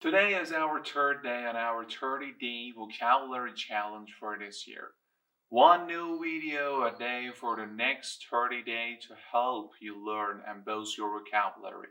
Today is our third day on our 30-day vocabulary challenge for this year. One new video a day for the next 30 days to help you learn and boost your vocabulary.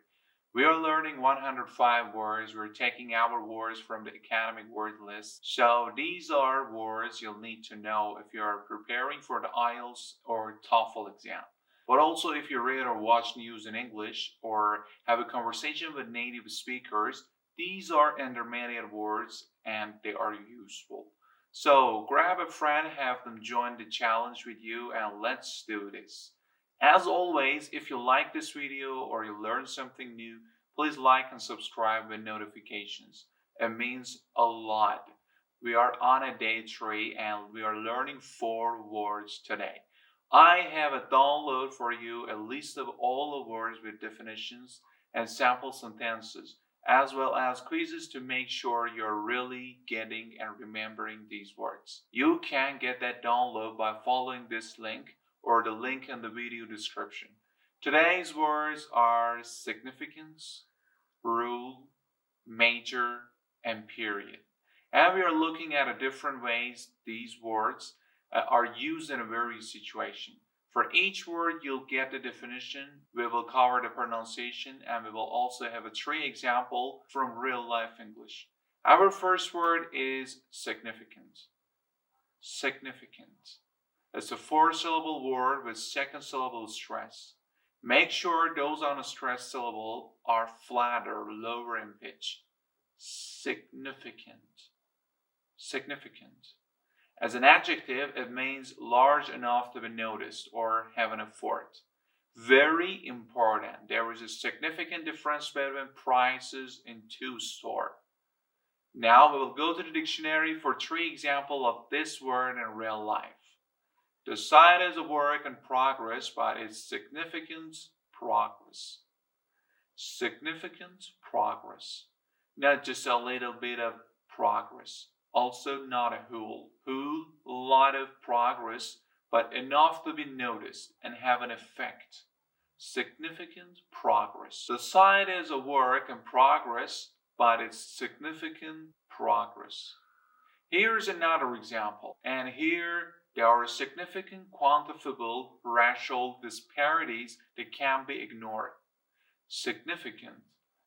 We are learning 105 words. We're taking our words from the academic word list. So these are words you'll need to know if you're preparing for the IELTS or TOEFL exam. But also if you read or watch news in English or have a conversation with native speakers, these are intermediate words and they are useful. So grab a friend, have them join the challenge with you, and let's do this. As always, if you like this video or you learned something new, please like and subscribe with notifications. It means a lot. We are on a day 3 and we are learning 4 words today. I have a download for you, a list of all the words with definitions and sample sentences, as well as quizzes to make sure you're really getting and remembering these words. You can get that download by following this link or the link in the video description. Today's words are significance, rule, major, and period. And we are looking at different ways these words are used in a various situation. For each word, you'll get the definition, we will cover the pronunciation, and we will also have a 3 example from real life English. Our first word is significant. Significant. It's a 4-syllable word with second syllable stress. Make sure those on a stressed syllable are flatter, lower in pitch. Significant. Significant. As an adjective, it means large enough to be noticed or have an effort. Very important. There is a significant difference between prices in 2 stores. Now we will go to the dictionary for 3 examples of this word in real life. The site is a work in progress, but its significant progress. Significant progress. Not just a little bit of progress. Also not a whole lot of progress, but enough to be noticed and have an effect. Significant progress. The site is a work in progress, but it's significant progress. Here's another example, and here there are significant quantifiable racial disparities that can't be ignored. Significant,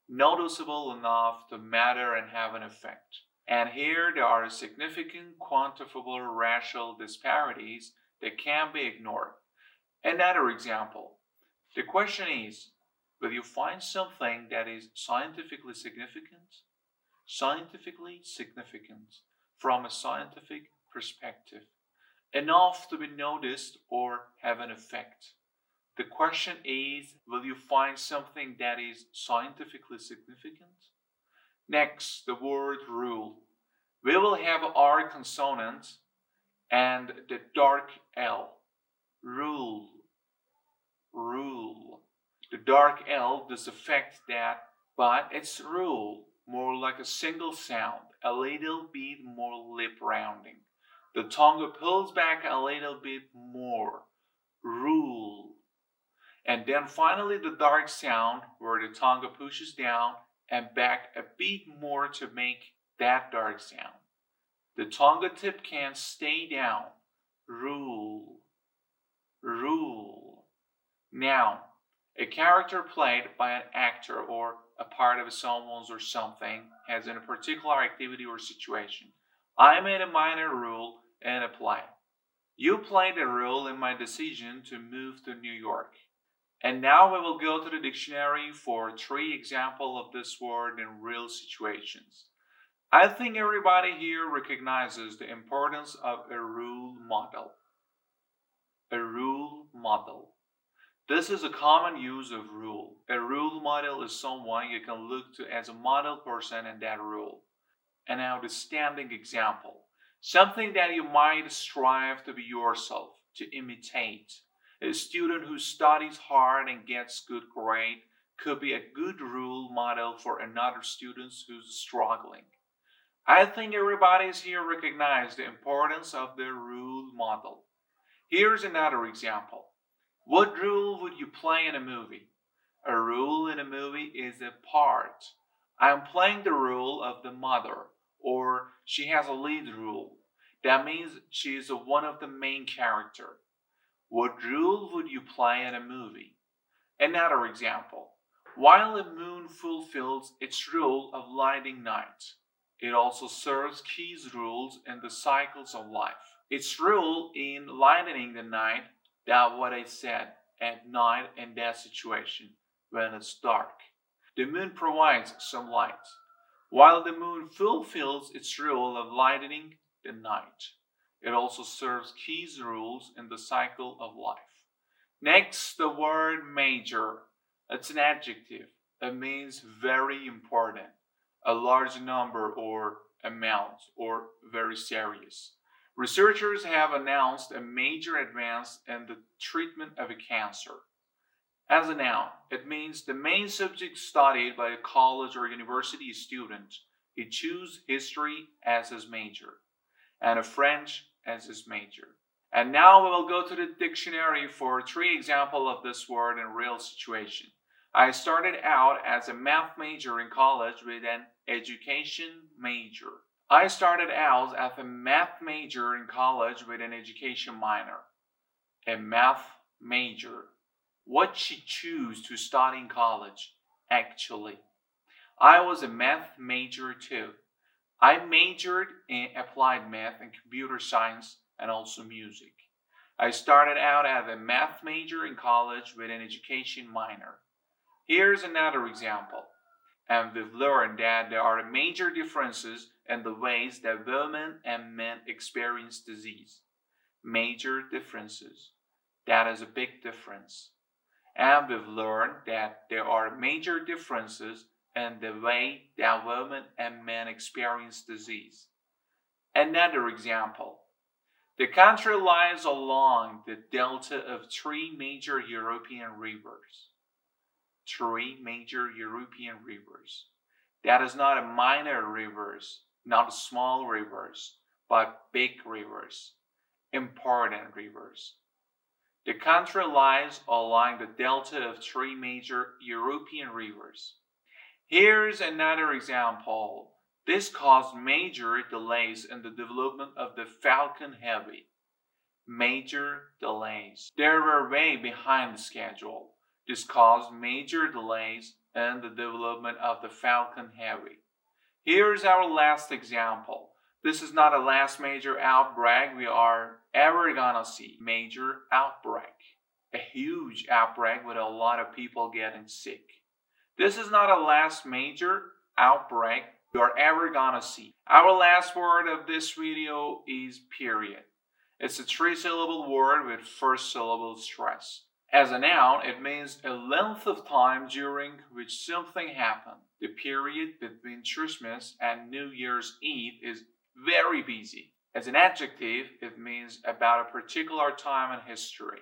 noticeable enough to matter and have an effect. And here there are significant quantifiable racial disparities that can't be ignored. Another example. The question is, will you find something that is scientifically significant? Scientifically significant from a scientific perspective. Enough to be noticed or have an effect. The question is, will you find something that is scientifically significant? Next, the word rule. We will have R consonant and the dark L. Rule. Rule. The dark L does affect that, but it's rule, more like a single sound, a little bit more lip rounding. The tongue pulls back a little bit more. Rule. And then finally the dark sound, where the tongue pushes down and back a bit more to make that dark sound. The tongue tip can't stay down. Rule. Rule. Noun. A character played by an actor or a part of someone's or something as in a particular activity or situation. I made a minor role in a play. You played a role in my decision to move to New York. And now we will go to the dictionary for 3 examples of this word in real situations. I think everybody here recognizes the importance of a role model. A role model. This is a common use of rule. A role model is someone you can look to as a model person in that role. An outstanding example. Something that you might strive to be yourself, to imitate. A student who studies hard and gets good grade could be a good role model for another student who's struggling. I think everybody here recognizes the importance of the role model. Here's another example. What role would you play in a movie? A role in a movie is a part. I'm playing the role of the mother, or she has a lead role. That means she is one of the main character. What role would you play in a movie? Another example. While the moon fulfills its role of lighting night, it also serves key roles in the cycles of life. Its role in lightening the night, that what I said, at night in that situation, when it's dark. The moon provides some light, while the moon fulfills its role of lightening the night. It also serves key roles in the cycle of life. Next, the word major. It's an adjective. It means very important, a large number or amount, or very serious. Researchers have announced a major advance in the treatment of a cancer. As a noun, it means the main subject studied by a college or university student. He chooses history as his major and a French as his major. And now we will go to the dictionary for three examples of this word in real situation. I started out as a math major in college with an education major. I started out as a math major in college with an education minor. A math major. What she chose to study in college, actually. I was a math major too. I majored in applied math and computer science and also music. I started out as a math major in college with an education minor. Here's another example. And we've learned that there are major differences in the ways that women and men experience disease. Major differences. That is a big difference. And we've learned that there are major differences in the way that women and men experience disease. Another example. The country lies along the delta of three major European rivers. Three major European rivers. That is not a minor rivers, not small rivers, but big rivers, important rivers. The country lies along the delta of three major European rivers. Here's another example. This caused major delays in the development of the Falcon Heavy. Major delays. They were way behind the schedule. This caused major delays in the development of the Falcon Heavy. Here's our last example. This is not a last major outbreak we are ever gonna see. Major outbreak. A huge outbreak with a lot of people getting sick. This is not a last major outbreak we are ever gonna see. Our last word of this video is period. It's a three-syllable word with first syllable stress. As a noun, it means a length of time during which something happened. The period between Christmas and New Year's Eve is very busy. As an adjective, it means about a particular time in history.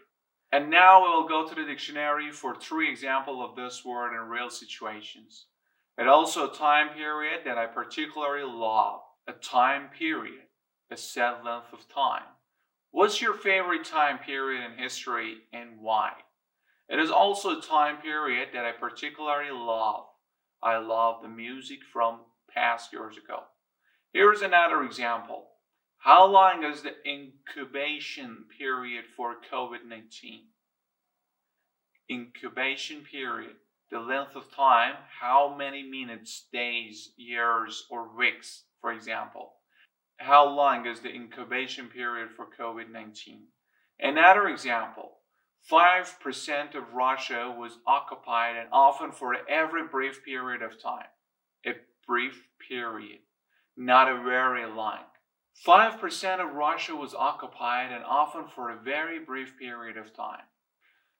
And now we will go to the dictionary for three examples of this word in real situations. It's also a time period that I particularly love. A time period, a set length of time. What's your favorite time period in history and why? It is also a time period that I particularly love. I love the music from past years ago. Here's another example. How long is the incubation period for COVID-19? Incubation period. The length of time, how many minutes, days, years, or weeks, for example. How long is the incubation period for COVID-19? Another example. 5% of Russia was occupied and often for every brief period of time. A brief period, not a very long. 5% of Russia was occupied and often for a very brief period of time.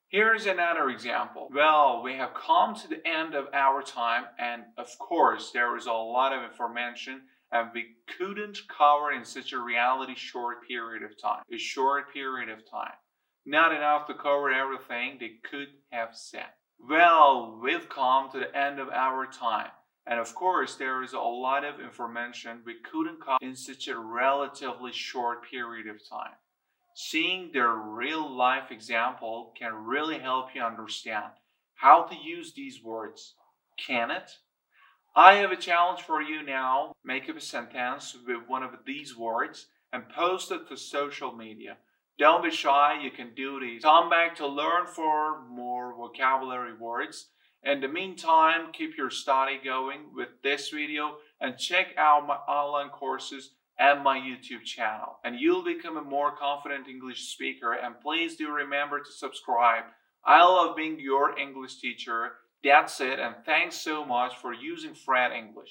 Here's another example. Well, we have come to the end of our time, and of course, there is a lot of information and we couldn't cover in such a reality short period of time. A short period of time. Not enough to cover everything they could have said. Well, we've come to the end of our time. And of course, there is a lot of information we couldn't cover in such a relatively short period of time. Seeing their real life example can really help you understand how to use these words. Can it? I have a challenge for you now. Make up a sentence with one of these words and post it to social media. Don't be shy, you can do this. Come back to learn for more vocabulary words. In the meantime, keep your study going with this video and check out my online courses and my YouTube channel. And you'll become a more confident English speaker. And please do remember to subscribe. I love being your English teacher. That's it, and thanks so much for using Fred English.